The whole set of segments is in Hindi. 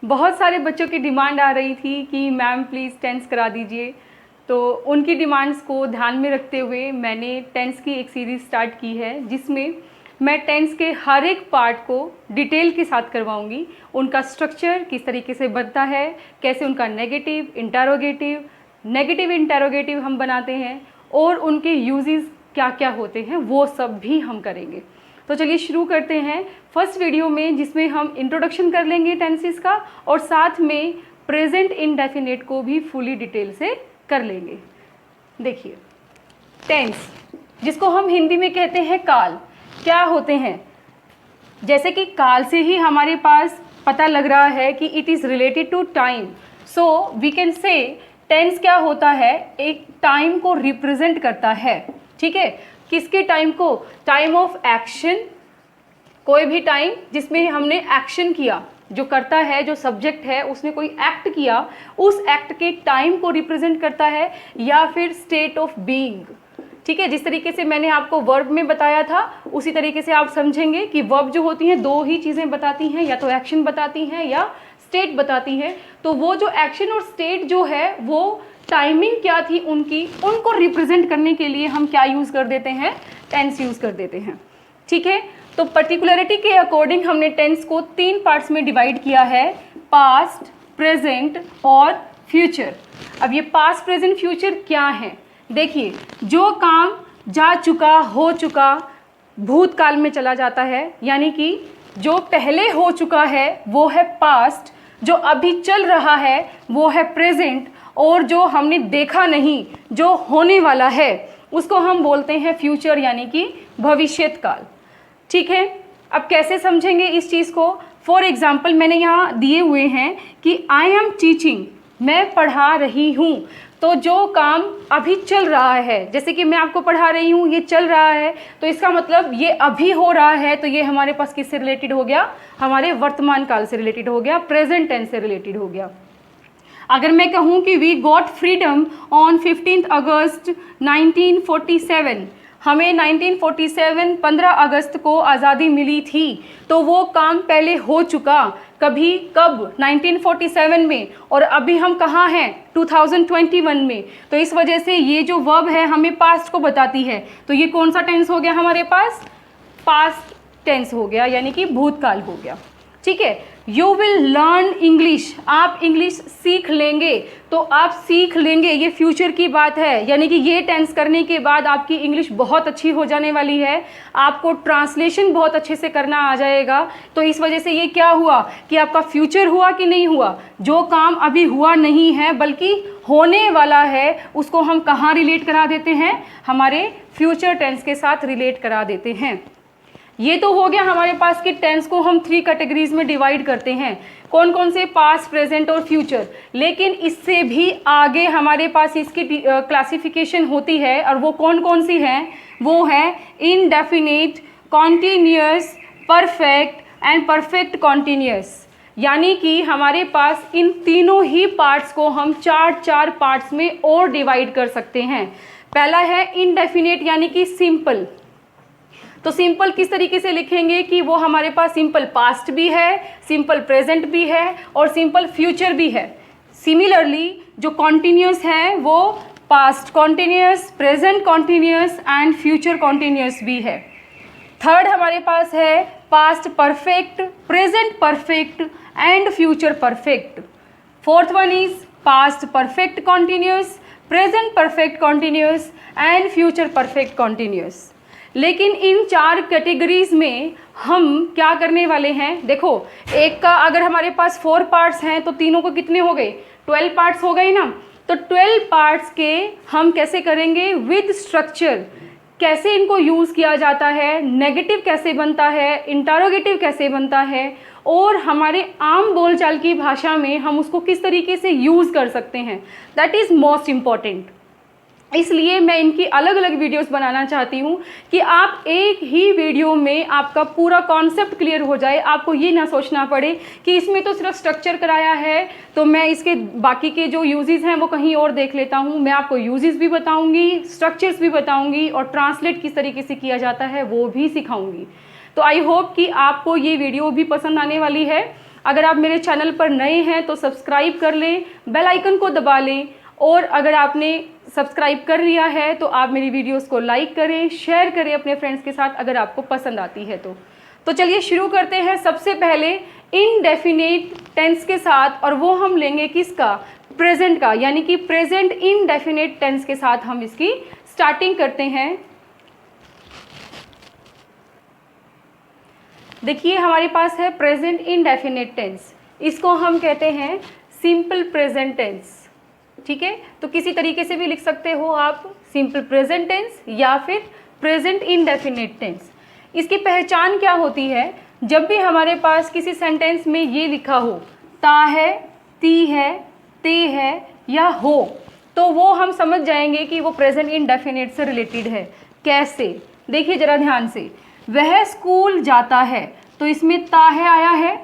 बहुत सारे बच्चों की डिमांड आ रही थी कि मैम प्लीज़ टेंस करा दीजिए, तो उनकी डिमांड्स को ध्यान में रखते हुए मैंने टेंस की एक सीरीज़ स्टार्ट की है, जिसमें मैं टेंस के हर एक पार्ट को डिटेल के साथ करवाऊंगी। उनका स्ट्रक्चर किस तरीके से बनता है, कैसे उनका नेगेटिव इंटेरोगेटिव हम बनाते हैं, और उनके यूजेस क्या क्या होते हैं, वो सब भी हम करेंगे। तो चलिए शुरू करते हैं फर्स्ट वीडियो में, जिसमें हम इंट्रोडक्शन कर लेंगे टेंसेस का, और साथ में प्रेजेंट इंडेफिनिट को भी फुली डिटेल से कर लेंगे। देखिए, टेंस जिसको हम हिंदी में कहते हैं काल, क्या होते हैं? जैसे कि काल से ही हमारे पास पता लग रहा है कि it is related to time, so we can say tense क्या होता है, एक टाइम को रिप्रेजेंट करता है। ठीक है, किसके टाइम को? टाइम ऑफ एक्शन, कोई भी टाइम जिसमें हमने एक्शन किया, जो करता है, जो सब्जेक्ट है, उसने कोई एक्ट किया, उस एक्ट के टाइम को रिप्रेजेंट करता है, या फिर स्टेट ऑफ बीइंग। ठीक है, जिस तरीके से मैंने आपको वर्ब में बताया था, उसी तरीके से आप समझेंगे कि वर्ब जो होती हैं दो ही चीज़ें बताती हैं, या तो एक्शन बताती हैं या स्टेट बताती हैं। तो वो जो एक्शन और स्टेट जो है, वो टाइमिंग क्या थी उनकी, उनको रिप्रेजेंट करने के लिए हम क्या यूज़ कर देते हैं? टेंस यूज़ कर देते हैं। ठीक है, तो पर्टिकुलरिटी के अकॉर्डिंग हमने टेंस को 3 पार्ट्स में डिवाइड किया है, पास्ट, प्रेजेंट और फ्यूचर। अब ये पास्ट, प्रेजेंट, फ्यूचर क्या है? देखिए, जो काम जा चुका, हो चुका, भूतकाल में चला जाता है, यानी कि जो पहले हो चुका है वो है पास्ट, जो अभी चल रहा है वो है प्रेजेंट, और जो हमने देखा नहीं, जो होने वाला है, उसको हम बोलते हैं फ्यूचर, यानी कि भविष्यत काल। ठीक है, अब कैसे समझेंगे इस चीज़ को? फॉर एग्जाम्पल मैंने यहाँ दिए हुए हैं कि आई एम टीचिंग, मैं पढ़ा रही हूँ। तो जो काम अभी चल रहा है, जैसे कि मैं आपको पढ़ा रही हूँ, ये चल रहा है, तो इसका मतलब ये अभी हो रहा है, तो ये हमारे पास किससे रिलेटेड हो गया? हमारे वर्तमान काल से रिलेटेड हो गया, प्रेजेंट टेंस से रिलेटेड हो गया। अगर मैं कहूँ कि वी गॉट फ्रीडम ऑन 15 अगस्त 1947, हमें 1947 15 अगस्त को आज़ादी मिली थी, तो वो काम पहले हो चुका, कभी, कब? 1947 में, और अभी हम कहाँ हैं? 2021 में। तो इस वजह से ये जो वर्ब है हमें पास्ट को बताती है, तो ये कौन सा टेंस हो गया हमारे पास? पास्ट टेंस हो गया, यानी कि भूतकाल हो गया। ठीक है, यू विल लर्न इंग्लिश, आप इंग्लिश सीख लेंगे, तो आप सीख लेंगे, ये फ्यूचर की बात है, यानी कि ये टेंस करने के बाद आपकी इंग्लिश बहुत अच्छी हो जाने वाली है, आपको ट्रांसलेशन बहुत अच्छे से करना आ जाएगा। तो इस वजह से ये क्या हुआ कि आपका फ्यूचर हुआ कि नहीं हुआ? जो काम अभी हुआ नहीं है बल्कि होने वाला है, उसको हम कहाँ रिलेट करा देते हैं? हमारे फ्यूचर टेंस के साथ रिलेट करा देते हैं। ये तो हो गया हमारे पास कि टेंस को हम 3 कैटेगरीज में डिवाइड करते हैं, कौन कौन से? पास्ट, प्रेजेंट और फ्यूचर। लेकिन इससे भी आगे हमारे पास इसकी क्लासिफिकेशन होती है, और वो कौन कौन सी है? वो है indefinite, continuous, perfect and perfect continuous. यानी कि हमारे पास इन तीनों ही पार्ट्स को हम 4 पार्ट्स में और डिवाइड कर सकते हैं। पहला है इनडेफिनिट, यानी कि सिंपल। तो सिंपल किस तरीके से लिखेंगे कि वो हमारे पास सिंपल पास्ट भी है, सिंपल प्रेजेंट भी है, और सिंपल फ्यूचर भी है। सिमिलरली जो कॉन्टीन्यूअस है वो past continuous, present continuous and future continuous भी है। थर्ड हमारे पास है past perfect, present perfect and future perfect. Fourth one is past perfect continuous, present perfect continuous and future perfect continuous. लेकिन इन 4 कैटेगरीज में हम क्या करने वाले हैं? देखो, एक का अगर हमारे पास 4 पार्ट्स हैं तो तीनों को कितने हो गए? 12 पार्ट्स हो गए ना। तो 12 पार्ट्स के हम कैसे करेंगे? विद स्ट्रक्चर, कैसे इनको यूज़ किया जाता है, नेगेटिव कैसे बनता है, इंटरोगेटिव कैसे बनता है, और हमारे आम बोलचाल की भाषा में हम उसको किस तरीके से यूज़ कर सकते हैं, दैट इज़ मोस्ट इम्पॉर्टेंट। इसलिए मैं इनकी अलग अलग वीडियोस बनाना चाहती हूँ कि आप एक ही वीडियो में आपका पूरा कॉन्सेप्ट क्लियर हो जाए, आपको ये ना सोचना पड़े कि इसमें तो सिर्फ स्ट्रक्चर कराया है, तो मैं इसके बाकी के जो यूजेस हैं वो कहीं और देख लेता हूँ। मैं आपको यूजेस भी बताऊँगी, स्ट्रक्चर्स भी बताऊँगी, और ट्रांसलेट किस तरीके से किया जाता है वो भी सिखाऊँगी। तो आई होप कि आपको ये वीडियो भी पसंद आने वाली है। अगर आप मेरे चैनल पर नए हैं तो सब्सक्राइब कर लें, बेल आइकन को दबा लें, और अगर आपने सब्सक्राइब कर लिया है तो आप मेरी वीडियोस को लाइक करें, शेयर करें अपने फ्रेंड्स के साथ अगर आपको पसंद आती है तो चलिए शुरू करते हैं। सबसे पहले इनडेफिनेट टेंस के साथ, और वो हम लेंगे किसका, प्रेजेंट का, यानी कि प्रेजेंट इनडेफिनेट टेंस के साथ हम इसकी स्टार्टिंग करते हैं। देखिए हमारे पास है प्रेजेंट इनडेफिनेट टेंस, इसको हम कहते हैं सिंपल प्रेजेंट टेंस। ठीक है, तो किसी तरीके से भी लिख सकते हो आप, सिंपल प्रेजेंट टेंस या फिर प्रेजेंट इनडेफिनेट टेंस। इसकी पहचान क्या होती है, जब भी हमारे पास किसी सेंटेंस में ये लिखा हो ता है, ती है, ते है या हो, तो वो हम समझ जाएंगे कि वो प्रेजेंट इनडेफिनेट से रिलेटेड है। कैसे, देखिए जरा ध्यान से, वह स्कूल जाता है, तो इसमें ता है आया है,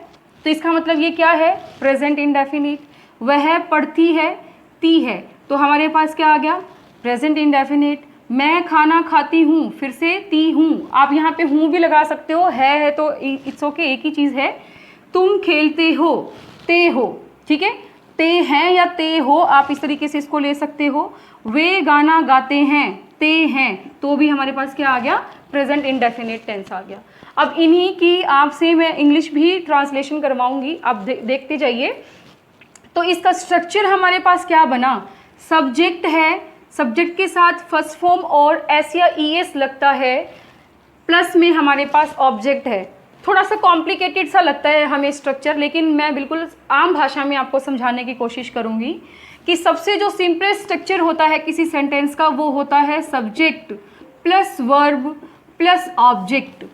तो इसका मतलब ये क्या है, प्रेजेंट इनडेफिनिट। वह पढ़ती है, ती है, तो हमारे पास क्या आ गया, प्रेजेंट इनडेफिनिट। मैं खाना खाती हूँ, फिर से ती हूँ, आप यहाँ पे हूँ भी लगा सकते हो, है तो इट्स ओके, एक ही चीज़ है। तुम खेलते हो, ते हो, ठीक है, ते हैं या ते हो, आप इस तरीके से इसको ले सकते हो। वे गाना गाते हैं, ते हैं, तो भी हमारे पास क्या आ गया, प्रेजेंट इनडेफिनेट टेंस आ गया। अब इन्हीं की आपसे मैं इंग्लिश भी ट्रांसलेशन करवाऊंगी, आप देखते जाइए। तो इसका स्ट्रक्चर हमारे पास क्या बना, सब्जेक्ट है, सब्जेक्ट के साथ फर्स्ट फॉर्म और एस या ईएस लगता है, प्लस में हमारे पास ऑब्जेक्ट है। थोड़ा सा कॉम्प्लिकेटेड सा लगता है हमें स्ट्रक्चर, लेकिन मैं बिल्कुल आम भाषा में आपको समझाने की कोशिश करूंगी कि सबसे जो सिंपलेस्ट स्ट्रक्चर होता है किसी सेंटेंस का, वो होता है subject plus verb plus object.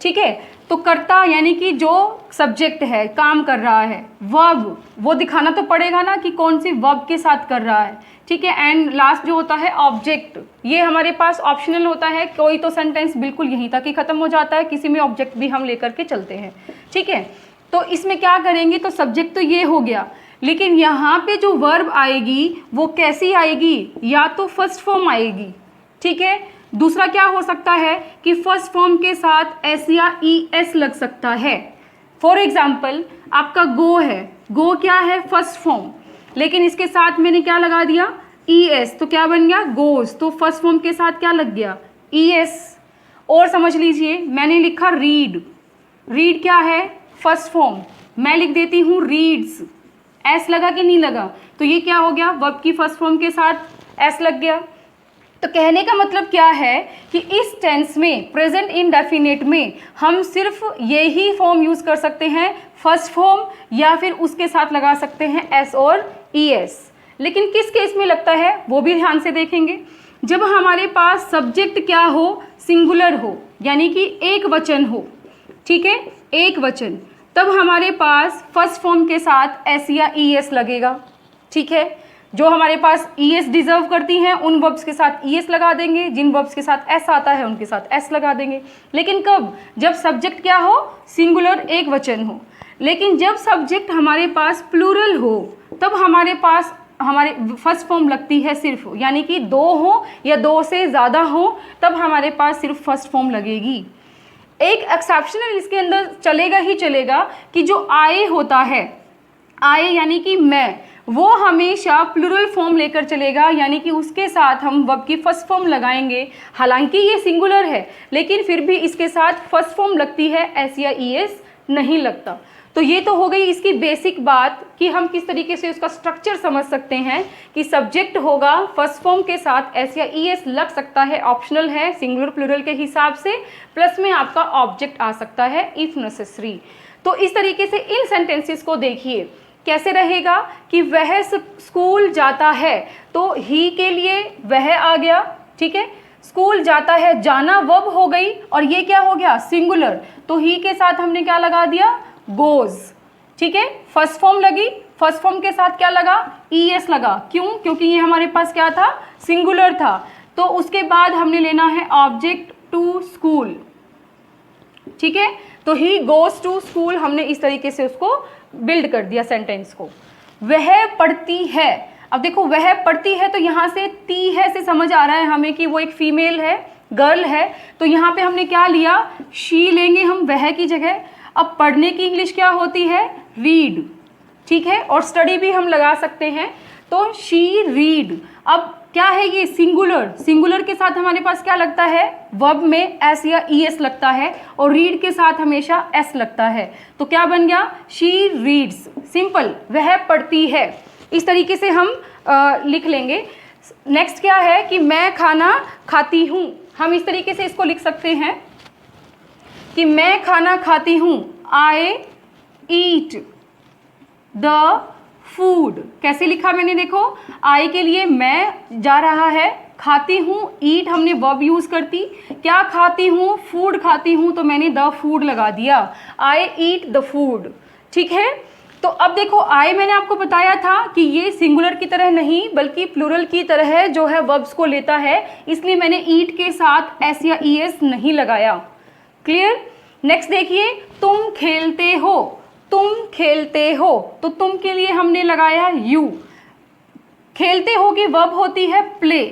ठीक है, तो कर्ता यानी कि जो सब्जेक्ट है, काम कर रहा है, वर्ब वो दिखाना तो पड़ेगा ना कि कौन सी वर्ब के साथ कर रहा है। ठीक है, एंड लास्ट जो होता है ऑब्जेक्ट, ये हमारे पास ऑप्शनल होता है, कोई तो सेंटेंस बिल्कुल यहीं तक ही खत्म हो जाता है, किसी में ऑब्जेक्ट भी हम लेकर के चलते हैं। ठीक है, तो इसमें क्या करेंगे, तो सब्जेक्ट तो ये हो गया, लेकिन यहाँ पे जो वर्ब आएगी वो कैसी आएगी, या तो फर्स्ट फॉर्म आएगी। ठीक है, दूसरा क्या हो सकता है कि फर्स्ट फॉर्म के साथ एस या ई एस लग सकता है। फॉर एग्जाम्पल आपका गो है, गो क्या है, फर्स्ट फॉर्म, लेकिन इसके साथ मैंने क्या लगा दिया, ई एस, तो क्या बन गया, गोज, तो फर्स्ट फॉर्म के साथ क्या लग गया, ई एस। और समझ लीजिए मैंने लिखा रीड, रीड क्या है, फर्स्ट फॉर्म, मैं लिख देती हूँ रीड्स, एस लगा कि नहीं लगा, तो ये क्या हो गया, वर्ब की फर्स्ट फॉर्म के साथ एस लग गया। तो कहने का मतलब क्या है कि इस टेंस में, प्रेजेंट इनडेफिनेट में, हम सिर्फ यही फॉर्म यूज़ कर सकते हैं, फर्स्ट फॉर्म, या फिर उसके साथ लगा सकते हैं एस और ई एस। लेकिन किस केस में लगता है वो भी ध्यान से देखेंगे, जब हमारे पास सब्जेक्ट क्या हो, सिंगुलर हो, यानी कि एक वचन हो। ठीक है, एक वचन, तब हमारे पास फर्स्ट फॉर्म के साथ एस या ई एस लगेगा। ठीक है, जो हमारे पास ई एस डिजर्व करती हैं उन वर्ब्स के साथ ई एस लगा देंगे, जिन वर्ब्स के साथ एस आता है उनके साथ एस लगा देंगे। लेकिन कब, जब सब्जेक्ट क्या हो, सिंगुलर, एक वचन हो। लेकिन जब सब्जेक्ट हमारे पास प्लूरल हो, तब हमारे पास हमारे फर्स्ट फॉर्म लगती है सिर्फ, यानी कि दो हो या दो से ज़्यादा हो, तब हमारे पास सिर्फ फर्स्ट फॉर्म लगेगी। एक एक्सेप्शनल इसके अंदर चलेगा ही चलेगा कि जो आए होता है, आए यानी कि मैं, वो हमेशा प्लूरल फॉर्म लेकर चलेगा, यानी कि उसके साथ हम वर्ब की फर्स्ट फॉर्म लगाएंगे। हालांकि ये सिंगुलर है, लेकिन फिर भी इसके साथ फर्स्ट फॉर्म लगती है, एस या ई एस नहीं लगता। तो ये तो हो गई इसकी बेसिक बात कि हम किस तरीके से उसका स्ट्रक्चर समझ सकते हैं कि सब्जेक्ट होगा, फर्स्ट फॉर्म के साथ एस या ई एस लग सकता है, ऑप्शनल है सिंगुलर प्लूरल के हिसाब से, प्लस में आपका ऑब्जेक्ट आ सकता है इफ नेसेसरी। तो इस तरीके से इन सेंटेंसेस को देखिए कैसे रहेगा कि वह स्कूल जाता है, तो ही के लिए वह आ गया। ठीक है, स्कूल जाता है, जाना वर्ब हो गई, और ये क्या हो गया, सिंगुलर, तो ही के साथ हमने क्या लगा दिया, गोज। ठीक है, फर्स्ट फॉर्म लगी, फर्स्ट फॉर्म के साथ क्या लगा, ई एस लगा, क्यों, क्योंकि ये हमारे पास क्या था, सिंगुलर था। तो उसके बाद हमने लेना है ऑब्जेक्ट टू स्कूल। ठीक है, तो ही गोज टू स्कूल, हमने इस तरीके से उसको बिल्ड कर दिया सेंटेंस को। वह पढ़ती है, अब देखो वह पढ़ती है, तो यहाँ से ती है से समझ आ रहा है हमें कि वो एक फीमेल है, गर्ल है, तो यहाँ पे हमने क्या लिया, शी लेंगे हम वह की जगह। अब पढ़ने की इंग्लिश क्या होती है, रीड, ठीक है, और स्टडी भी हम लगा सकते हैं। तो शी रीड, अब क्या है ये सिंगुलर, सिंगुलर के साथ हमारे पास क्या लगता है, वर्ब में एस या ईएस लगता है, और रीड के साथ हमेशा एस लगता है। तो क्या बन गया, शी रीड्स, सिंपल, वह पढ़ती है। इस तरीके से हम लिख लेंगे। नेक्स्ट क्या है कि मैं खाना खाती हूँ, हम इस तरीके से इसको लिख सकते हैं कि मैं खाना खाती हूँ, आई ईट द फूड। कैसे लिखा मैंने, देखो आई के लिए मैं जा रहा है, खाती हूँ, ईट हमने वर्ब यूज करती, क्या खाती हूँ, फूड खाती हूँ, तो मैंने द फूड लगा दिया, आई ईट द फूड, ठीक है। तो अब देखो आई मैंने आपको बताया था कि ये सिंगुलर की तरह नहीं बल्कि प्लूरल की तरह जो है वर्ब्स को लेता है, इसलिए मैंने ईट के साथ एस या ईएस नहीं लगाया। क्लियर। नेक्स्ट देखिए, तुम खेलते हो, तुम खेलते हो, तो तुम के लिए हमने लगाया यू। खेलते हो की वर्ब होती है प्ले,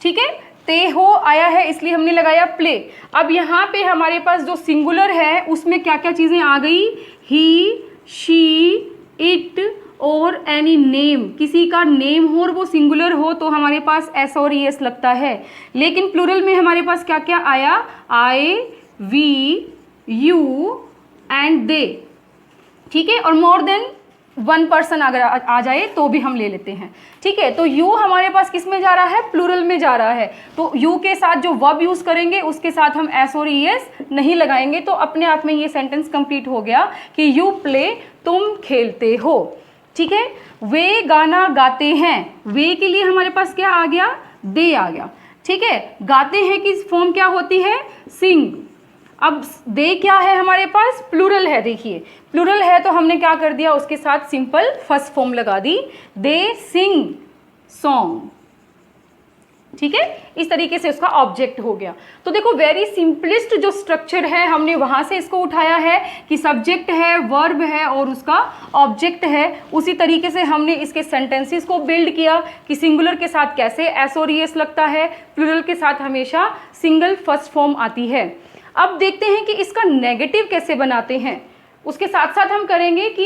ठीक है, ते हो आया है इसलिए हमने लगाया प्ले। अब यहाँ पे हमारे पास जो सिंगुलर है उसमें क्या क्या चीज़ें आ गई, ही, शी, इट और एनी नेम, किसी का नेम हो और वो सिंगुलर हो तो हमारे पास एस और ई एस लगता है। लेकिन प्लूरल में हमारे पास क्या क्या आया, आई, वी, यू एंड दे, ठीक है, और मोर देन वन पर्सन अगर आ जाए तो भी हम ले लेते हैं, ठीक है। तो यू हमारे पास किस में जा रहा है, प्लूरल में जा रहा है, तो यू के साथ जो वर्ब यूज करेंगे उसके साथ हम एस और ई एस नहीं लगाएंगे, तो अपने आप में ये सेंटेंस कंप्लीट हो गया कि यू प्ले, तुम खेलते हो, ठीक है। वे गाना गाते हैं, वे के लिए हमारे पास क्या आ गया, दे आ गया, ठीक है। गाते हैं की फॉर्म क्या होती है, सिंग। अब दे क्या है हमारे पास, प्लूरल है, देखिए प्लूरल है तो हमने क्या कर दिया, उसके साथ सिंपल फर्स्ट फॉर्म लगा दी, दे सिंग सॉन्ग, ठीक है। इस तरीके से उसका ऑब्जेक्ट हो गया। तो देखो वेरी सिंपलेस्ट जो स्ट्रक्चर है हमने वहां से इसको उठाया है कि सब्जेक्ट है, वर्ब है और उसका ऑब्जेक्ट है। उसी तरीके से हमने इसके सेंटेंसेस को बिल्ड किया कि सिंगुलर के साथ कैसे एस और ईएस लगता है, प्लूरल के साथ हमेशा सिंगल फर्स्ट फॉर्म आती है। अब देखते हैं कि इसका नेगेटिव कैसे बनाते हैं, उसके साथ साथ हम करेंगे कि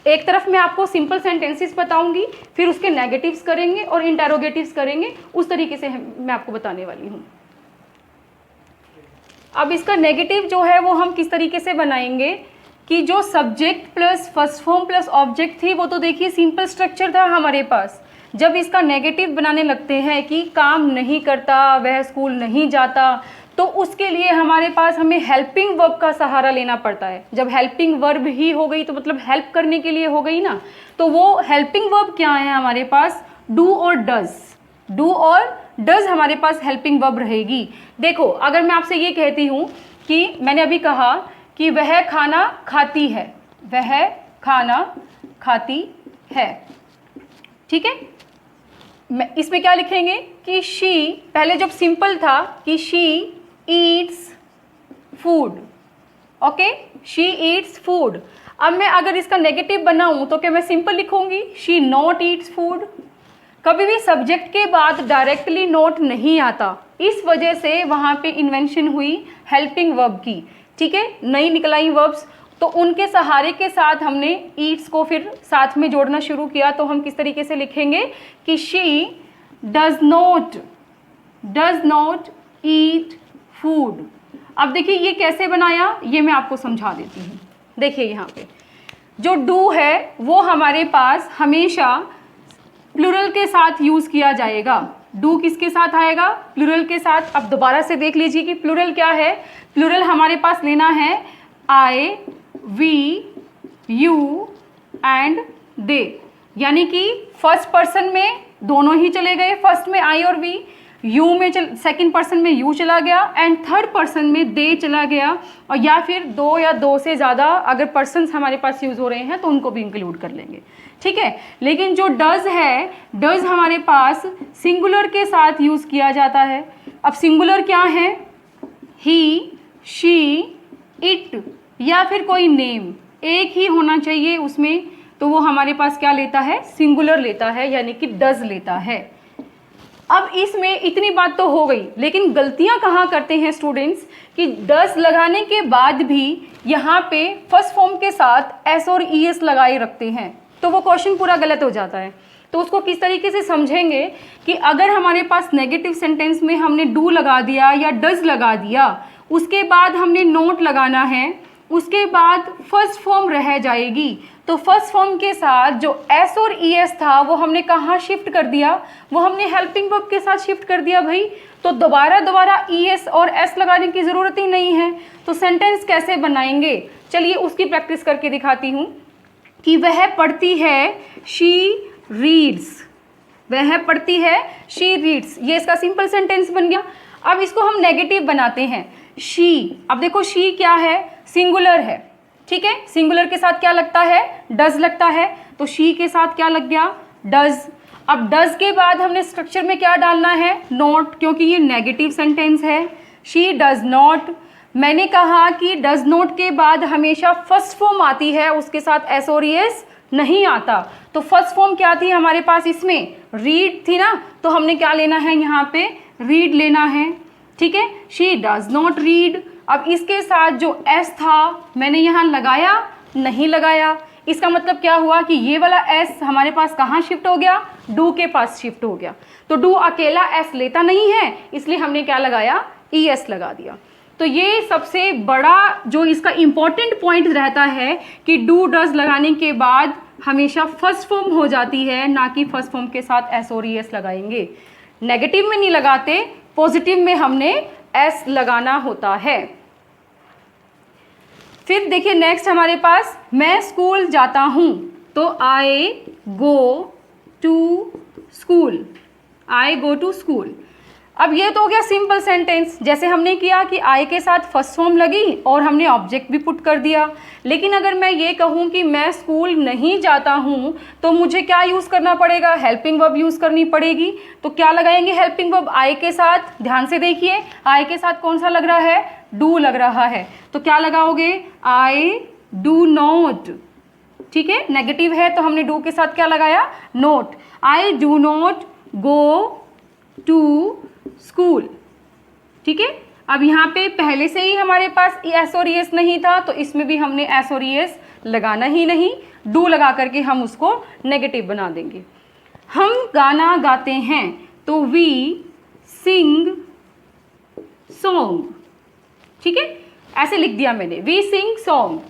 एक तरफ मैं आपको सिंपल सेंटेंसेस बताऊंगी, फिर उसके नेगेटिव्स करेंगे और इंटेरोगेटिव्स करेंगे, उस तरीके से मैं आपको बताने वाली हूँ। अब इसका नेगेटिव जो है वो हम किस तरीके से बनाएंगे कि जो subject plus first form plus object थी वो तो देखिए सिंपल स्ट्रक्चर था हमारे पास। जब इसका नेगेटिव बनाने लगते हैं कि काम नहीं करता, वह स्कूल नहीं जाता, तो उसके लिए हमारे पास हमें हेल्पिंग वर्ब का सहारा लेना पड़ता है। जब हेल्पिंग वर्ब ही हो गई तो मतलब हेल्प करने के लिए हो गई ना, तो वो हेल्पिंग वर्ब क्या है हमारे पास, डू और डज, डू और डज हमारे पास हेल्पिंग वर्ब रहेगी। देखो अगर मैं आपसे ये कहती हूँ कि मैंने अभी कहा कि वह खाना खाती है, वह खाना खाती है, ठीक है, मैं इसमें क्या लिखेंगे कि शी, पहले जब सिंपल था कि she Yeats food, okay, she Yeats food. अब मैं अगर इसका नेगेटिव बनाऊं तो क्या मैं सिंपल लिखूंगी, शी नॉट ईट्स फूड। कभी भी सब्जेक्ट के बाद डायरेक्टली नोट नहीं आता, इस वजह से वहां पे इन्वेंशन हुई हेल्पिंग वर्ब की, ठीक है, नई निकल आई वर्ब्स, तो उनके सहारे के साथ हमने ईट्स को फिर साथ में जोड़ना शुरू किया। तो हम किस तरीके से लिखेंगे कि she does not eat food. अब देखिए ये कैसे बनाया, ये मैं आपको समझा देती हूँ। देखिए यहाँ पे जो डू है वो हमारे पास हमेशा प्लूरल के साथ यूज किया जाएगा। डू किसके साथ आएगा, प्लूरल के साथ। अब दोबारा से देख लीजिए कि प्लूरल क्या है, प्लूरल हमारे पास लेना है आई, वी, यू एंड दे, यानी कि फर्स्ट पर्सन में दोनों ही चले गए, फर्स्ट में आई और वी, यू में सेकंड पर्सन में यू चला गया एंड थर्ड पर्सन में दे चला गया, और या फिर दो या दो से ज़्यादा अगर पर्सन्स हमारे पास यूज़ हो रहे हैं तो उनको भी इंक्लूड कर लेंगे, ठीक है। लेकिन जो डज है, डज हमारे पास सिंगुलर के साथ यूज़ किया जाता है। अब सिंगुलर क्या है, ही, शी, इट या फिर कोई नेम, एक ही होना चाहिए उसमें, तो वो हमारे पास क्या लेता है, सिंगुलर लेता है, यानी कि डज लेता है। अब इसमें इतनी बात तो हो गई, लेकिन गलतियां कहाँ करते हैं स्टूडेंट्स कि डज लगाने के बाद भी यहाँ पे फर्स्ट फॉर्म के साथ एस और ई एस लगाए रखते हैं, तो वो क्वेश्चन पूरा गलत हो जाता है। तो उसको किस तरीके से समझेंगे कि अगर हमारे पास नेगेटिव सेंटेंस में हमने डू लगा दिया या डज लगा दिया, उसके बाद हमने नोट लगाना है, उसके बाद फर्स्ट फॉर्म रह जाएगी, तो फर्स्ट फॉर्म के साथ जो एस और ई एस था वो हमने कहाँ शिफ्ट कर दिया, वो हमने हेल्पिंग वर्ब के साथ शिफ्ट कर दिया भाई। तो दोबारा ई एस और एस लगाने की ज़रूरत ही नहीं है। तो सेंटेंस कैसे बनाएंगे, चलिए उसकी प्रैक्टिस करके दिखाती हूँ कि वह पढ़ती है, शी रीड्स, वह पढ़ती है, शी रीड्स, ये इसका सिंपल सेंटेंस बन गया। अब इसको हम नेगेटिव बनाते हैं, शी। अब देखो शी क्या है, सिंगुलर है, ठीक है, सिंगुलर के साथ क्या लगता है, डज लगता है, तो शी के साथ क्या लग गया, डज। अब डज के बाद हमने स्ट्रक्चर में क्या डालना है, नॉट, क्योंकि ये नेगेटिव सेंटेंस है। शी डज नॉट, मैंने कहा कि डज नॉट के बाद हमेशा फर्स्ट फॉर्म आती है, उसके साथ एस और एस नहीं आता। तो फर्स्ट फॉर्म क्या थी हमारे पास, इसमें रीड थी ना, तो हमने क्या लेना है, यहाँ पे रीड लेना है, ठीक है। She does not read. अब इसके साथ जो एस था मैंने यहाँ लगाया, नहीं लगाया, इसका मतलब क्या हुआ कि ये वाला एस हमारे पास कहाँ शिफ्ट हो गया, डू के पास शिफ्ट हो गया। तो डू अकेला एस लेता नहीं है, इसलिए हमने क्या लगाया, ई एस लगा दिया। तो ये सबसे बड़ा जो इसका इम्पॉर्टेंट पॉइंट रहता है कि डू डज लगाने के बाद हमेशा फर्स्ट फॉर्म हो जाती है, ना कि फर्स्ट फॉर्म के साथ एस और ई एस लगाएंगे। नेगेटिव में नहीं लगाते, पॉजिटिव में हमने एस लगाना होता है। फिर देखिए नेक्स्ट हमारे पास, मैं स्कूल जाता हूँ, तो I go to school, I go to school. अब ये तो हो गया सिंपल सेंटेंस, जैसे हमने किया कि आई के साथ फर्स्ट फॉर्म लगी और हमने ऑब्जेक्ट भी पुट कर दिया। लेकिन अगर मैं ये कहूँ कि मैं स्कूल नहीं जाता हूँ, तो मुझे क्या यूज़ करना पड़ेगा, हेल्पिंग वर्ब यूज़ करनी पड़ेगी। तो क्या लगाएंगे हेल्पिंग वर्ब आई के साथ, ध्यान से देखिए आई के साथ कौन सा लग रहा है, डू लग रहा है, तो क्या लगाओगे, आई डू नॉट, ठीक है, नेगेटिव है तो हमने डू के साथ क्या लगाया, note. I do not go to school, ठीक है। अब यहाँ पे पहले से ही हमारे पास एस और एस नहीं था, तो इसमें भी हमने एस और एस लगाना ही नहीं, डू लगा करके हम उसको नेगेटिव बना देंगे। हम गाना गाते हैं, तो वी सिंग सॉन्ग, ठीक है, ऐसे लिख दिया मैंने, वी सिंग सॉन्ग।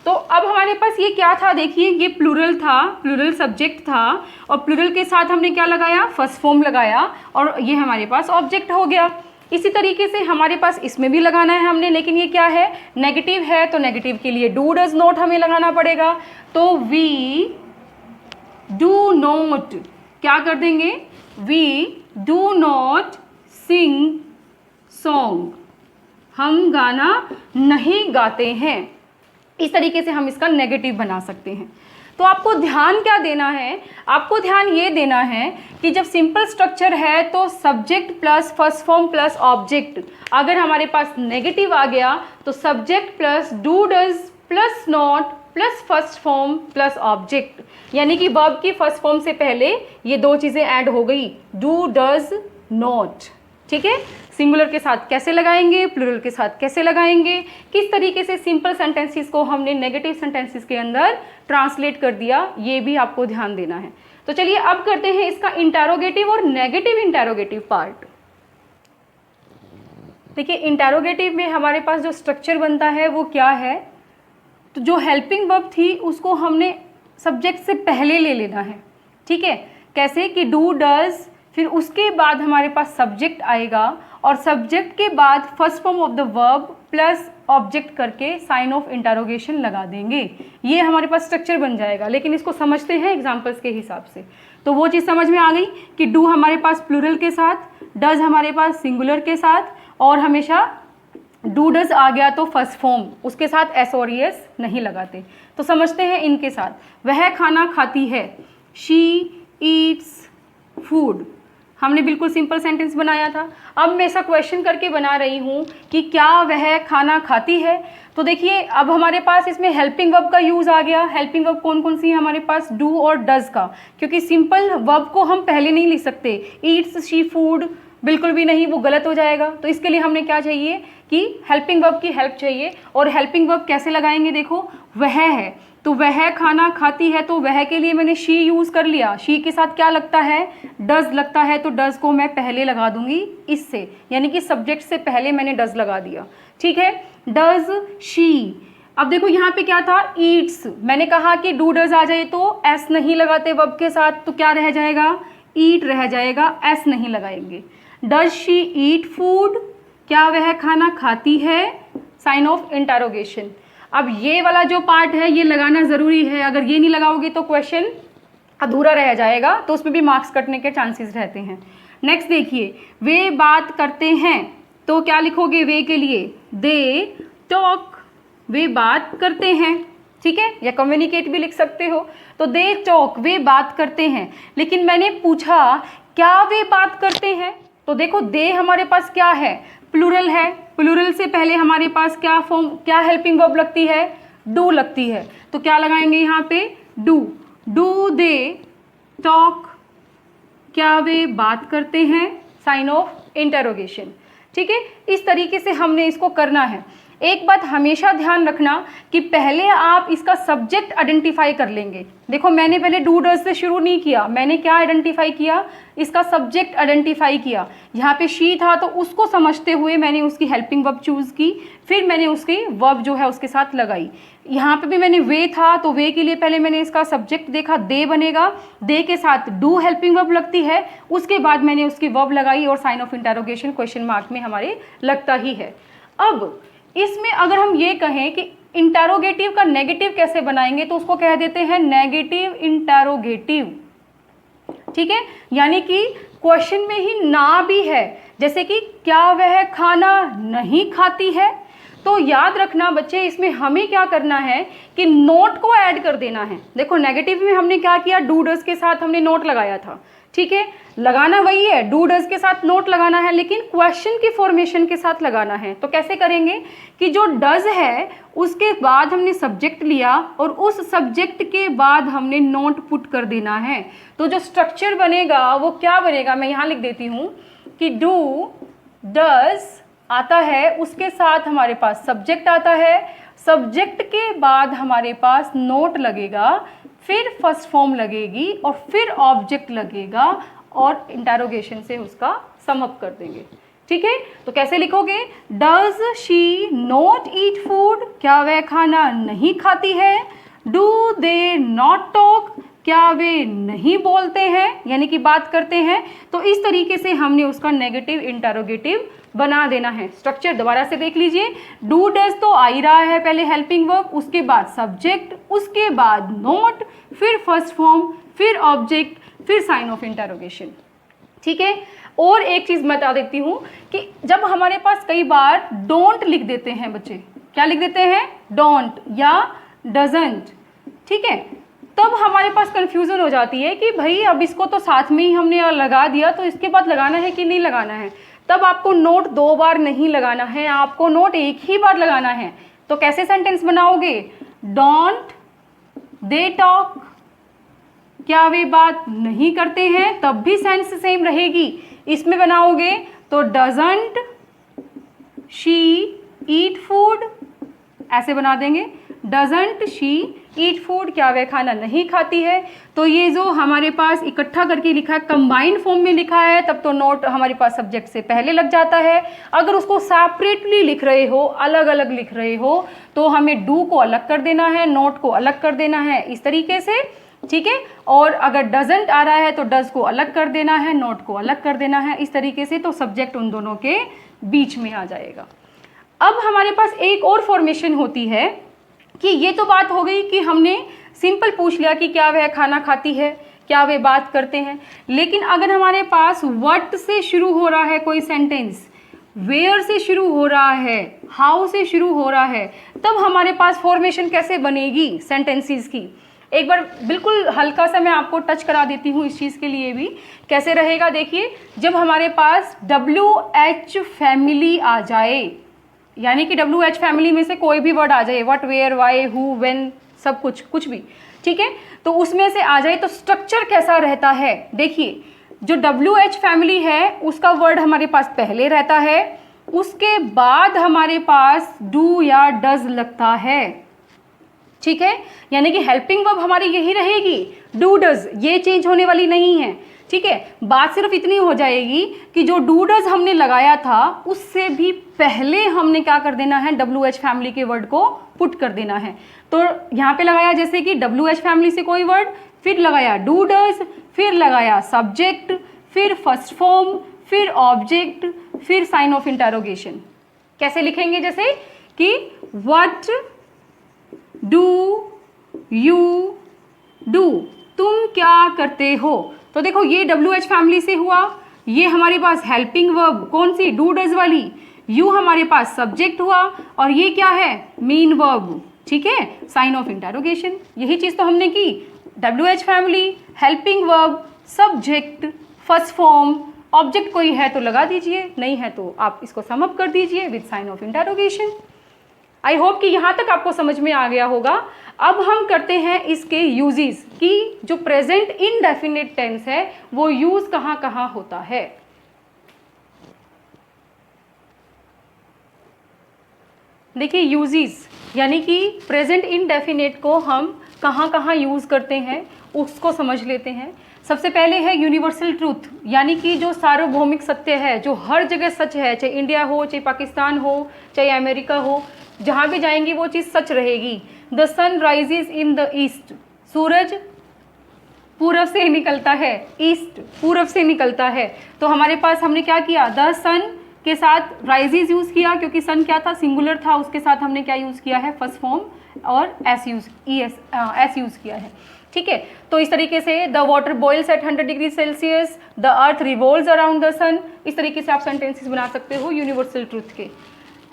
तो अब हमारे पास ये क्या था, देखिए ये प्लूरल था, प्लूरल सब्जेक्ट था, और प्लूरल के साथ हमने क्या लगाया, फर्स्ट फॉर्म लगाया, और ये हमारे पास ऑब्जेक्ट हो गया। इसी तरीके से हमारे पास इसमें भी लगाना है हमने, लेकिन ये क्या है, नेगेटिव है, तो नेगेटिव के लिए डू डज नॉट हमें लगाना पड़ेगा। तो वी डू नॉट क्या कर देंगे, we do not sing song, हम गाना नहीं गाते हैं। इस तरीके से हम इसका नेगेटिव बना सकते हैं। तो आपको ध्यान क्या देना है, आपको ध्यान ये देना है कि जब सिंपल स्ट्रक्चर है तो subject plus first form plus object, अगर हमारे पास नेगेटिव आ गया तो subject plus do does plus not plus first form plus object, यानी कि वर्ब की फर्स्ट फॉर्म से पहले ये दो चीज़ें ऐड हो गई, डू डज नॉट, ठीक है। सिंगुलर के साथ कैसे लगाएंगे, प्लूरल के साथ कैसे लगाएंगे, किस तरीके से सिंपल सेंटेंसेस को हमने नेगेटिव सेंटेंसेस के अंदर ट्रांसलेट कर दिया, ये भी आपको ध्यान देना है। तो चलिए अब करते हैं इसका इंटरोगेटिव और नेगेटिव इंटरोगेटिव पार्ट। देखिए इंटरोगेटिव में हमारे पास जो स्ट्रक्चर बनता है वो क्या है, तो जो हेल्पिंग वर्ब थी उसको हमने सब्जेक्ट से पहले ले लेना है, ठीक है। कैसे कि डू डज, फिर उसके बाद हमारे पास सब्जेक्ट आएगा, और सब्जेक्ट के बाद first form of the verb plus object करके साइन ऑफ इंटरोगेशन लगा देंगे, ये हमारे पास स्ट्रक्चर बन जाएगा। लेकिन इसको समझते हैं एग्जांपल्स के हिसाब से। तो वो चीज़ समझ में आ गई कि डू हमारे पास प्लूरल के साथ, डज हमारे पास सिंगुलर के साथ, और हमेशा डू डज आ गया तो फर्स्ट फॉर्म, उसके साथ एस और एस नहीं लगाते। तो समझते हैं इनके साथ। वह खाना खाती है, शी ईट्स फूड, हमने बिल्कुल सिंपल सेंटेंस बनाया था। अब मैं ऐसा क्वेश्चन करके बना रही हूँ कि क्या वह खाना खाती है। तो देखिए अब हमारे पास इसमें हेल्पिंग वर्ब का यूज़ आ गया। हेल्पिंग वर्ब कौन कौन सी है हमारे पास, डू और डज का, क्योंकि सिंपल वर्ब को हम पहले नहीं लिख सकते। ईट्स शी फूड बिल्कुल भी नहीं, वो गलत हो जाएगा। तो इसके लिए हमने क्या चाहिए कि हेल्पिंग वर्ब की हेल्प चाहिए। और हेल्पिंग वर्ब कैसे लगाएंगे, देखो वह है तो वह खाना खाती है, तो वह के लिए मैंने शी यूज़ कर लिया। शी के साथ क्या लगता है, डज लगता है, तो डज को मैं पहले लगा दूंगी इससे, यानी कि सब्जेक्ट से पहले मैंने डज लगा दिया। ठीक है, डज शी। अब देखो यहाँ पे क्या था, ईट्स। मैंने कहा कि डू डज आ जाए तो एस नहीं लगाते वर्ब के साथ, तो क्या रह जाएगा, ईट रह जाएगा, एस नहीं लगाएंगे। डज शी ईट फूड, क्या वह खाना खाती है, साइन ऑफ इंटरोगेशन। अब ये वाला जो पार्ट है ये लगाना ज़रूरी है, अगर ये नहीं लगाओगे तो क्वेश्चन अधूरा रह जाएगा, तो उसमें भी मार्क्स कटने के चांसेस रहते हैं। नेक्स्ट देखिए, वे बात करते हैं, तो क्या लिखोगे वे के लिए, दे टॉक, वे बात करते हैं। ठीक है, या कम्युनिकेट भी लिख सकते हो। तो दे टॉक, वे बात करते हैं। लेकिन मैंने पूछा क्या वे बात करते हैं, तो देखो दे हमारे पास क्या है, प्लूरल है। प्लूरल से पहले हमारे पास क्या फॉर्म, क्या हेल्पिंग वर्ब लगती है, डू लगती है। तो क्या लगाएंगे यहाँ पे, डू। डू दे टॉक, क्या वे बात करते हैं, साइन ऑफ इंटरोगेशन। ठीक है, इस तरीके से हमने इसको करना है। एक बात हमेशा ध्यान रखना कि पहले आप इसका सब्जेक्ट आइडेंटिफाई कर लेंगे। देखो मैंने पहले डू डज से शुरू नहीं किया, मैंने क्या आइडेंटिफाई किया, इसका सब्जेक्ट आइडेंटिफाई किया। यहाँ पे शी था तो उसको समझते हुए मैंने उसकी हेल्पिंग वर्ब चूज़ की, फिर मैंने उसकी वर्ब जो है उसके साथ लगाई। यहाँ पे भी मैंने वे था तो वे के लिए पहले मैंने इसका सब्जेक्ट देखा, दे बनेगा, दे के साथ डू हेल्पिंग वर्ब लगती है, उसके बाद मैंने उसकी वर्ब लगाई और sign of interrogation question mark में हमारे लगता ही है। अब इसमें अगर हम ये कहें कि इंटरोगेटिव का नेगेटिव कैसे बनाएंगे, तो उसको कह देते हैं नेगेटिव इंटरोगेटिव। ठीक है, यानी कि क्वेश्चन में ही ना भी है, जैसे कि क्या वह खाना नहीं खाती है, तो याद रखना बच्चे इसमें हमें क्या करना है कि नोट को ऐड कर देना है। देखो नेगेटिव में हमने क्या किया, डू डज के साथ हमने नोट लगाया था। ठीक है, लगाना वही है, डू डज के साथ नोट लगाना है, लेकिन क्वेश्चन की फॉर्मेशन के साथ लगाना है। तो कैसे करेंगे कि जो डज है उसके बाद हमने सब्जेक्ट लिया और उस सब्जेक्ट के बाद हमने नोट पुट कर देना है। तो जो स्ट्रक्चर बनेगा वो क्या बनेगा, मैं यहाँ लिख देती हूँ कि डू डज आता है, उसके साथ हमारे पास सब्जेक्ट आता है, सब्जेक्ट के बाद हमारे पास नोट लगेगा, फिर फर्स्ट फॉर्म लगेगी और फिर ऑब्जेक्ट लगेगा और इंटरोगेशन से उसका सम अप कर देंगे। ठीक है, तो कैसे लिखोगे, does she not eat food, क्या वह खाना नहीं खाती है, डू दे नॉट टॉक, क्या वे नहीं बोलते हैं, यानी कि बात करते हैं। तो इस तरीके से हमने उसका नेगेटिव इंटरोगेटिव बना देना है। स्ट्रक्चर दोबारा से देख लीजिए, डू डज तो आ ही रहा है, पहले हेल्पिंग वर्ब, उसके बाद सब्जेक्ट, उसके बाद नोट, फिर फर्स्ट फॉर्म, फिर ऑब्जेक्ट, फिर साइन ऑफ इंटरोगेशन। ठीक है, और एक चीज़ बता देती हूँ कि जब हमारे पास कई बार डोंट लिख देते हैं बच्चे, क्या लिख देते हैं, डोंट या डजंट। ठीक है, तब हमारे पास कंफ्यूजन हो जाती है कि भाई अब इसको तो साथ में ही हमने लगा दिया, तो इसके बाद लगाना है कि नहीं लगाना है। तब आपको नोट 2 बार नहीं लगाना है, आपको नोट एक ही बार लगाना है। तो कैसे सेंटेंस बनाओगे, डोंट दे टॉक, क्या वे बात नहीं करते हैं, तब भी सेंस सेम रहेगी। इसमें बनाओगे तो डजंट शी ईट फूड, ऐसे बना देंगे, डजंट शी ईट फूड, क्या वह खाना नहीं खाती है। तो ये जो हमारे पास इकट्ठा करके लिखा है, कंबाइंड फॉर्म में लिखा है, तब तो नोट हमारे पास सब्जेक्ट से पहले लग जाता है। अगर उसको सेपरेटली लिख रहे हो, अलग अलग लिख रहे हो, तो हमें डू को अलग कर देना है, नोट को अलग कर देना है, इस तरीके से। ठीक है, और अगर डजंट आ रहा है तो डज को अलग कर देना है, नोट को अलग कर देना है, इस तरीके से। तो सब्जेक्ट उन दोनों के बीच में आ जाएगा। अब हमारे पास एक और फॉर्मेशन होती है कि ये तो बात हो गई कि हमने सिंपल पूछ लिया कि क्या वह खाना खाती है, क्या वे बात करते हैं। लेकिन अगर हमारे पास व्हाट से शुरू हो रहा है कोई सेंटेंस, वेयर से शुरू हो रहा है, हाउ से शुरू हो रहा है, तब हमारे पास फॉर्मेशन कैसे बनेगी सेंटेंसेस की। एक बार बिल्कुल हल्का सा मैं आपको टच करा देती हूँ इस चीज़ के लिए भी, कैसे रहेगा देखिए। जब हमारे पास WH फैमिली आ जाए, यानी कि WH फैमिली में से कोई भी वर्ड आ जाए, what, where, why, who, when, सब कुछ भी, ठीक है, तो उसमें से आ जाए तो स्ट्रक्चर कैसा रहता है। देखिए जो WH फैमिली है उसका वर्ड हमारे पास पहले रहता है, उसके बाद हमारे पास डू या डज लगता है, ठीक है, यानी कि हेल्पिंग वर्ब हमारी यही रहेगी, डू डज, ये चेंज होने वाली नहीं है, ठीक है। बात सिर्फ इतनी हो जाएगी कि जो डू डज हमने लगाया था उससे भी पहले हमने क्या कर देना है, WH फैमिली के वर्ड को पुट कर देना है। तो यहाँ पे लगाया जैसे कि WH फैमिली से कोई वर्ड, फिर लगाया डू डज, फिर लगाया सब्जेक्ट, फिर फर्स्ट फॉर्म, फिर ऑब्जेक्ट, फिर साइन ऑफ इंटरोगेशन। कैसे लिखेंगे, जैसे कि व्हाट डू यू डू, तुम क्या करते हो। तो देखो ये WH फैमिली से हुआ, ये हमारे पास हेल्पिंग वर्ब कौन सी, डू डज वाली, यू हमारे पास सब्जेक्ट हुआ, और ये क्या है, मेन वर्ब, ठीक है, साइन ऑफ इंटरोगेशन। यही चीज़ तो हमने की, WH family, helping verb, subject, first form, object कोई है तो लगा दीजिए, नहीं है तो आप इसको सम अप कर दीजिए with sign of interrogation. I hope कि यहाँ तक आपको समझ में आ गया होगा। अब हम करते हैं इसके यूजेस, कि जो प्रेजेंट इनडेफिनिट टेंस है वो यूज कहाँ कहाँ होता है। देखिए यूजेस, यानी कि प्रेजेंट इनडेफिनिट को हम कहाँ कहाँ यूज करते हैं उसको समझ लेते हैं। सबसे पहले है यूनिवर्सल ट्रूथ, यानी कि जो सार्वभौमिक सत्य है, जो हर जगह सच है, चाहे इंडिया हो, चाहे पाकिस्तान हो, चाहे अमेरिका हो, जहाँ भी जाएंगी वो चीज़ सच रहेगी। The sun rises in the east, सूरज पूरब से निकलता है, ईस्ट पूरब से निकलता है। तो हमारे पास हमने क्या किया, द सन के साथ राइजेज यूज़ किया, क्योंकि सन क्या था, सिंगुलर था, उसके साथ हमने क्या यूज़ किया है, फर्स्ट फॉर्म और एस यूज़ किया है, ठीक है। तो इस तरीके से the water boils at 100 degree Celsius, the earth revolves around the sun, इस तरीके से आप सेंटेंसेस बना सकते हो यूनिवर्सल ट्रूथ के।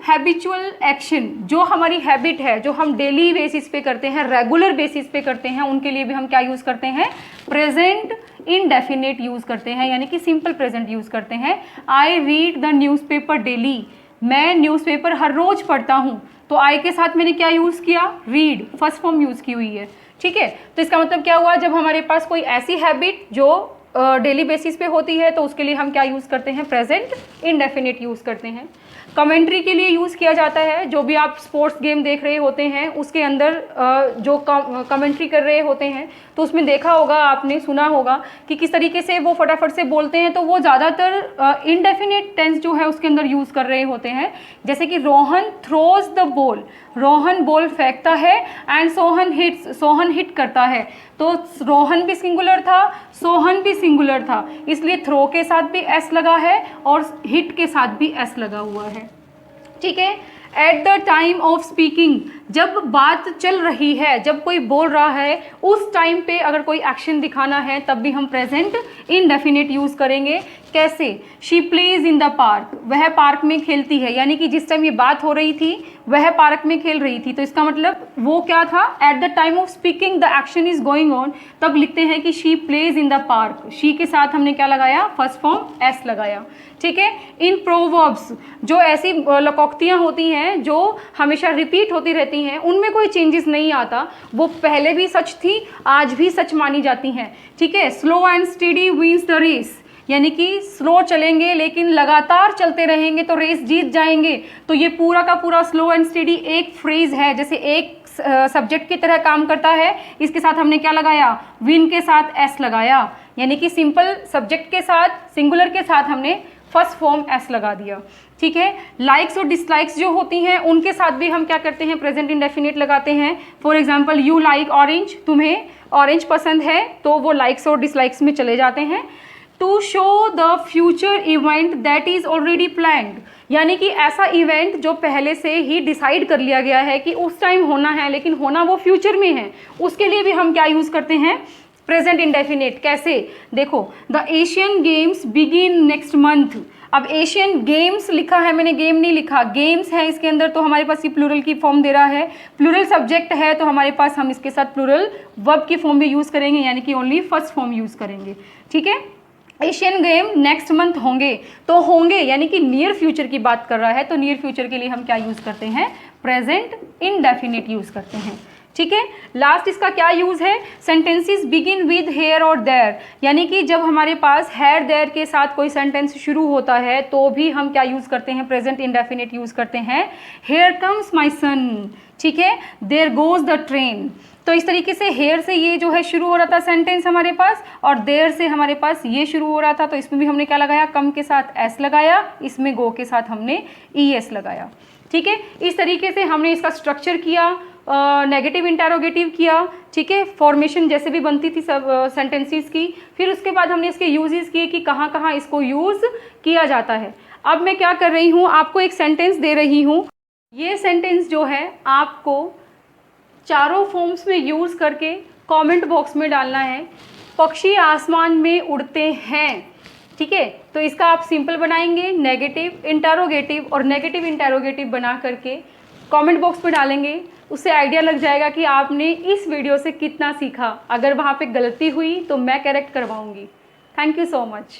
हैबिचुअल एक्शन, जो हमारी हैबिट है, जो हम डेली बेसिस पे करते हैं, रेगुलर बेसिस पे करते हैं, उनके लिए भी हम क्या यूज़ करते हैं, प्रेजेंट इनडेफिनिट यूज़ करते हैं, यानी कि सिंपल प्रेजेंट यूज़ करते हैं। I read the newspaper daily, मैं न्यूज़पेपर हर रोज़ पढ़ता हूँ, तो आई के साथ मैंने क्या यूज़ किया, रीड, फर्स्ट फॉर्म यूज़ की हुई है, ठीक है। तो इसका मतलब क्या हुआ, जब हमारे पास कोई ऐसी हैबिट जो डेली बेसिस पे होती है तो उसके लिए हम क्या यूज़ करते हैं, प्रेजेंट इनडेफिनिट यूज़ करते हैं। कमेंट्री के लिए यूज़ किया जाता है, जो भी आप स्पोर्ट्स गेम देख रहे होते हैं उसके अंदर जो कमेंट्री कर रहे होते हैं तो उसमें देखा होगा आपने, सुना होगा कि किस तरीके से वो फटाफट से बोलते हैं, तो वो ज़्यादातर इनडेफिनिट टेंस जो है उसके अंदर यूज़ कर रहे होते हैं। जैसे कि Rohan throws the ball, Rohan ball फेंकता है, and Sohan hits, Sohan hit करता है। तो रोहन भी सिंगुलर था, सोहन भी सिंगुलर था, इसलिए थ्रो के साथ भी एस लगा है और हिट के साथ भी एस लगा हुआ है, ठीक है। At the time of speaking, जब बात चल रही है, जब कोई बोल रहा है, उस टाइम पे अगर कोई एक्शन दिखाना है तब भी हम प्रेजेंट इनडेफिनिट यूज़ करेंगे। कैसे, she plays in the park, वह पार्क में खेलती है, यानी कि जिस टाइम ये बात हो रही थी वह पार्क में खेल रही थी, तो इसका मतलब वो क्या था, at the time of speaking the action is going on, तब लिखते हैं कि she plays in the park, she के साथ हमने क्या लगाया, फर्स्ट फॉर्म एस लगाया, ठीक है। इन प्रोवर्ब्स, जो ऐसी लकोक्तियाँ होती हैं जो हमेशा रिपीट होती रहती हैं, उनमें कोई चेंजेस नहीं आता, वो पहले भी सच थी, आज भी सच मानी जाती हैं, ठीक है। Slow and steady wins the race, यानी कि स्लो चलेंगे लेकिन लगातार चलते रहेंगे तो रेस जीत जाएंगे। तो ये पूरा का पूरा स्लो एंड स्टेडी एक फ्रेज है, जैसे एक सब्जेक्ट की तरह काम करता है। इसके साथ हमने क्या लगाया, विन के साथ एस लगाया, यानी कि सिंपल सब्जेक्ट के साथ, सिंगुलर के साथ हमने फर्स्ट फॉर्म एस लगा दिया, ठीक है। लाइक्स और डिसलाइक्स जो होती हैं उनके साथ भी हम क्या करते हैं, प्रेजेंट इंडेफिनिट लगाते हैं। For example, you like orange, तुम्हें ऑरेंज पसंद है, तो वो लाइक्स और डिसलाइक्स में चले जाते हैं। To show the future event that is already planned, यानी कि ऐसा इवेंट जो पहले से ही डिसाइड कर लिया गया है कि उस टाइम होना है, लेकिन होना वो फ्यूचर में है, उसके लिए भी हम क्या यूज़ करते हैं, प्रेजेंट इंडेफिनिट। कैसे, देखो, the Asian games begin next month, अब एशियन गेम्स लिखा है मैंने, गेम नहीं लिखा, गेम्स है इसके अंदर, तो हमारे पास ये प्लूरल की फॉर्म दे रहा है। प्लूरल सब्जेक्ट है तो हमारे पास हम इसके साथ प्लूरल वर्ब की फॉर्म भी यूज़ करेंगे, यानी कि ओनली फर्स्ट फॉर्म यूज़ करेंगे। ठीक है, एशियन गेम नेक्स्ट मंथ होंगे, तो होंगे यानी कि नियर फ्यूचर की बात कर रहा है, तो नियर फ्यूचर के लिए हम क्या यूज़ करते हैं, प्रेजेंट इंडेफिनिट यूज़ करते हैं। ठीक है, लास्ट इसका क्या यूज़ है, सेंटेंसेस बिगिन विद हेयर और देयर, यानी कि जब हमारे पास हेयर देयर के साथ कोई सेंटेंस शुरू होता है तो भी हम क्या यूज़ करते हैं, प्रेजेंट इंडेफिनिट यूज़ करते हैं। हेयर कम्स माई सन, ठीक है, देयर गोज द ट्रेन, तो इस तरीके से हेयर से ये जो है शुरू हो रहा था सेंटेंस हमारे पास, और देयर से हमारे पास ये शुरू हो रहा था, तो इसमें भी हमने क्या लगाया, कम के साथ एस लगाया, इसमें गो के साथ हमने ई एस लगाया। ठीक है, इस तरीके से हमने इसका स्ट्रक्चर किया, नेगेटिव इंटेरोगेटिव किया। ठीक है, फॉर्मेशन जैसे भी बनती थी सब सेंटेंसेस की, फिर उसके बाद हमने इसके यूजेस किए कि कहाँ कहाँ इसको यूज़ किया जाता है। अब मैं क्या कर रही हूँ, आपको एक सेंटेंस दे रही हूँ, ये सेंटेंस जो है आपको चारों फॉर्म्स में यूज़ करके कमेंट बॉक्स में डालना है। पक्षी आसमान में उड़ते हैं, ठीक है, तो इसका आप सिंपल बनाएंगे, नेगेटिव इंटेरोगेटिव और नेगेटिव इंटेरोगेटिव बना करके कमेंट बॉक्स में डालेंगे, उससे आइडिया लग जाएगा कि आपने इस वीडियो से कितना सीखा। अगर वहाँ पे गलती हुई तो मैं करेक्ट करवाऊँगी। Thank you so much.